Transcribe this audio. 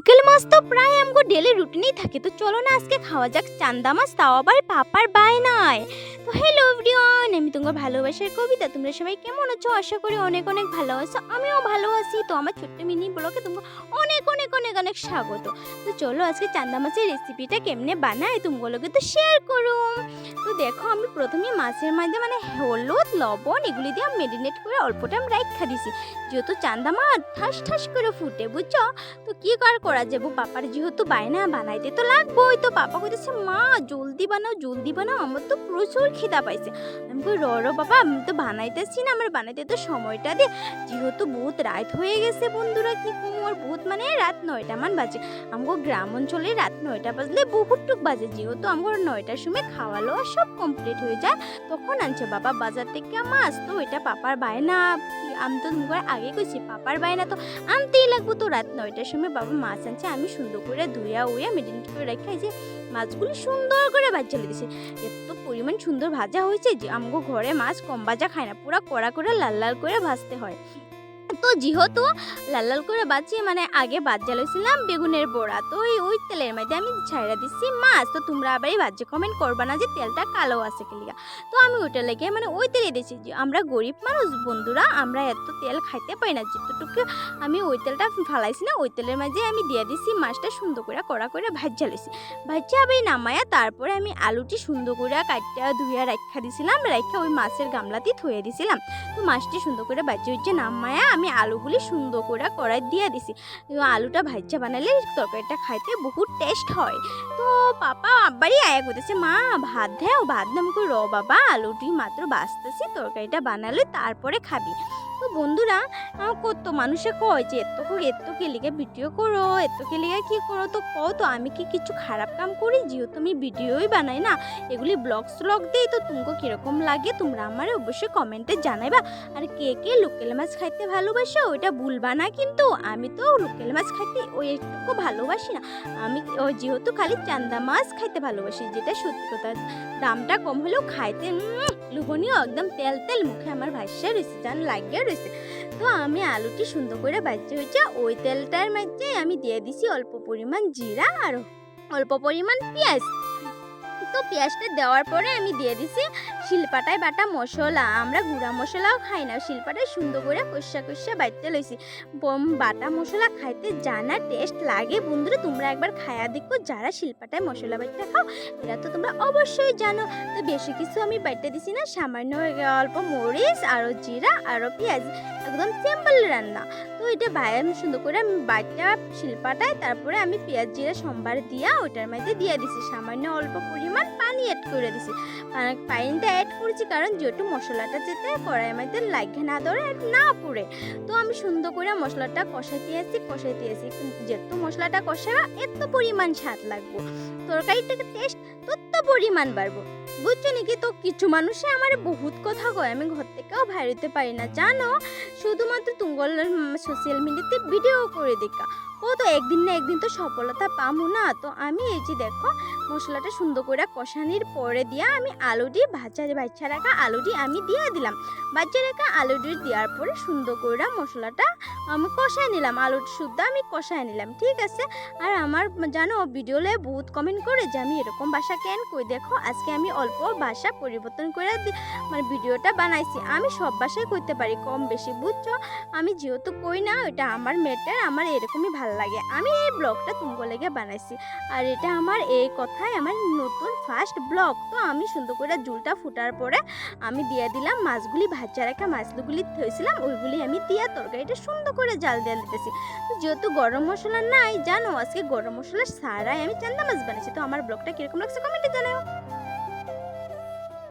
Local মাছ তো প্রায় আমগো ডেলি রুটিনেই থাকে। তো চলো না আজকে খাওয়া যাক চান্দা মাছ, তাও আবার পাপার বায়নায়। তো হ্যালো এভরিওয়ান, আমি তোমার ভালোবাসার কবিতা। তোমরা সবাই কেমন আছো? আশা করি অনেক অনেক ভালো আছো। আমিও ভালো আছি। তো আমার ছোট্ট মিনি ব্লগে তোমাকে অনেক অনেক অনেক অনেক স্বাগত। তো চলো আজকে চান্দা মাছের রেসিপিটা কেমনে বানায় তোমাগুলোকে তো শেয়ার করুম। তো দেখো আমি প্রথমে মাছের মধ্যে হলুদ লবণ এগুলি দিয়ে মেরিনেট করে অল্প টাইম রাইখা দিছি, যেহেতু চান্দা মাছ ঠাস ঠাস করে ফুটে, বুঝছো? তো কি করা যাবো, পাপার যেহেতু বায়না বানাইতে তো লাগবোই। তো পাপা কইতেছে মা জলদি বানাও, আমার তো প্রচুর খিদা পাইছে। আমি কই র বাবা, আমি তো বানাইতেছি না, আমার বানাইতে তো সময়টা দে। যেহেতু বহুত রাত হয়ে গেছে বন্ধুরা, কি কুমোর বহুত রাত 9টা মান বাজে। আমগো গ্রাম অঞ্চলে রাত 9টা বাজলে বহুটুক বাজে, যেহেতু আমগো 9টার সময় খাওয়া লওয়া সব কমপ্লিট হয়ে যায়। তখন আনছে বাবা বাজার থেকে মাছ। তো এটা পাপার বায়না, আমি তো তোমাকে আগে কইছি পাপার বায়না তো আনতেই লাগবো। তো রাত 9টার সময় বাবা মাছ আনছে, আমি সুন্দর করে ধুইয়া মেরিনেট করে রেখে যে মাছগুলি সুন্দর করে ভাজা লেগেছে। এত পরিমাণ সুন্দর ভাজা হয়েছে যে আমগো ঘরে মাছ কম ভাজা খায় না, পুরো কড়া করে লাল লাল করে ভাজতে হয়। তো যেহেতু লাল লাল করে বাজি আগে বাজ্জা লইছিলাম বেগুনের বড়া, তো ওই তেলের মধ্যে আমি ছাইড়া দিচ্ছি মাছ। তো তোমরা আবার এই বাজ্যে কমেন্ট করবা না যে তেলটা কালো আছে কিলিয়া। তো আমি ওইটা লেগে ওই তেলে দিয়েছি। যে আমরা গরিব মানুষ বন্ধুরা, আমরা এত তেল খাইতে পাই না, যেটুকু আমি ওই তেলটা ফালাইছি না, ওই তেলের মাঝে আমি দিয়ে দিছি মাছটা সুন্দর করে কড়া করে ভাজ্জা লইছি। ভাজ্জা আবার নামায়া তারপরে আমি আলুটি সুন্দর করে কাটটা ধুইয়া রাখা দিছিলাম, রাখা ওই মাছের গামলাতে থুয়ে দিছিলাম। তো মাছটি সুন্দর করে ভাজ্জা হচ্ছে নামায়া আমি আলুগুলি সুন্দর করে কড়াই দিয়ে দিছি। আলুটা ভাজ্জা বানালে তরকারিটা খাইতে বহুত টেস্ট হয়। তো পাপা আব্বারই আয়া করতেছে মা ভাত দেও, ভাত দাম করে র বাবা, আলুটি মাত্র বাঁচতেছি, তরকারিটা বানালে তারপরে খাবি। তো বন্ধুরা, কত মানুষে কয় যে এত কেলিগে ভিডিও করো, এত কেলিগে কি করো। তো কও তো আমি কি কিছু খারাপ কাম করি? যেহেতু আমি ভিডিওই বানাই না, এগুলি ব্লগ দিই। তো তোমাকে কিরকম লাগে তোমরা আমার অবশ্যই কমেন্টে জানাইবা। আর কে কে লোকাল মাছ খাইতে ভালোবাসো ওইটা ভুলবা না, কিন্তু আমি তো লোকাল মাছ খাইতে ওই একটুকু ভালোবাসি না। আমি যেহেতু খালি চান্দা মাছ খাইতে ভালোবাসি, যেটা সত্যি কথা। দামটা কম হলেও খাইতে লোভনীয়, একদম তেল তেল মুখে আমার ভাষ্যা রয়েছে, জান লাগিয়ে রয়েছে। তো আমি আলুটি সুন্দর করে ভাজতে হয়েছে, ওই তেলটার মধ্যে আমি দিয়ে দিছি অল্প পরিমাণ জিরা আর অল্প পরিমাণ পেঁয়াজ। তো পেঁয়াজটা দেওয়ার পরে আমি দিয়ে দিছি শিলপাটায় বাটা মশলা। আমরা গুঁড়া মশলাও খাই না, শিলপাটায় সুন্দর করে কষা বাটতে লইছি। বাটা মশলা খাইতে জানা টেস্ট লাগে বন্ধুরা, তোমরা একবার খায়া দেখো যারা শিলপাটায় মশলা বাটতে খাও, এরা তো তোমরা অবশ্যই জানো। তো বেশি কিছু আমি বাটতে দিছি না, সামান্য অল্প মরিচ আরও জিরা আরও পেঁয়াজ, একদম সিম্পল রান্না। তো এটা আমি সুন্দর করে আমি বাটা শিলপাটায়, তারপরে আমি পেঁয়াজ জিরা সম্বার দিয়া ওইটার মধ্যে দিয়ে দিছি, সামান্য অল্প পরিমাণ পানি অ্যাড করে দিছি। পানিটা অ্যাড করেছি কারণ যেহেতু মশলাটা যেতে কড়াইয়ের মধ্যে লাগে না ধরে না পুড়ে। তো আমি সুন্দর করে মশলাটা কষাইতে আছি, যেহেতু মশলাটা কষাবা এত পরিমাণ স্বাদ লাগবো, তরকারিটাকে টেস্ট তত পরিমাণ বাড়বো, বুঝছো নাকি? তো কিছু মানুষে আমার বহুত কথা কয়, আমি ঘর থেকেও বাইর হতে পারি না জানো, শুধুমাত্র তুঙ্গল সোশ্যাল মিডিয়াতে ভিডিও করে দেখা। ও তো একদিন না একদিন তো সফলতা পাবো না। তো আমি এই যে দেখো মশলাটা সুন্দর করে কষানির পরে দিয়া আমি আলুটি ভাজা রাখা আলুটি আমি দিয়ে দিলাম। ভাজা রাখা আলুটি দেওয়ার পরে সুন্দর করে মশলাটা আমি কষায় নিলাম, আলুটি শুদ্ধ আমি কষায় নিলাম, ঠিক আছে। আর আমার জানো ভিডিওলে বহুত কমেন্ট করে যে আমি এরকম ভাষা কেন কই, দেখো আজকে আমি অল্প ভাষা পরিবর্তন করে ভিডিওটা বানাইছি। আমি সব ভাষায় কইতে পারি কম বেশি, বুঝছো? আমি যেহেতু কই না, ওইটা আমার ম্যাটার, আমার এরকমই ভালো লাগে। আমি এই ব্লগটা তুমগো লেগে বানাইছি, আর এটা আমার এই কথায় আমার নতুন ফার্স্ট ব্লগ। তো আমি সুন্দর করে ঝুলটা ফুটার পরে আমি দিয়ে দিলাম মাছগুলি, ভাজা রাখা মাছগুলি থইছিলাম ওইগুলি আমি দিয়ে তরকারিটা সুন্দর করে জাল দিয়ে দিতেছি। তো যেহেতু গরম মশলা নাই জানো, আজকে গরম মশলা ছাড়াই আমি চান্দা মাছ বানাইছি। তো আমার ব্লগটা কিরকম লাগছে কমেন্টে জানাও।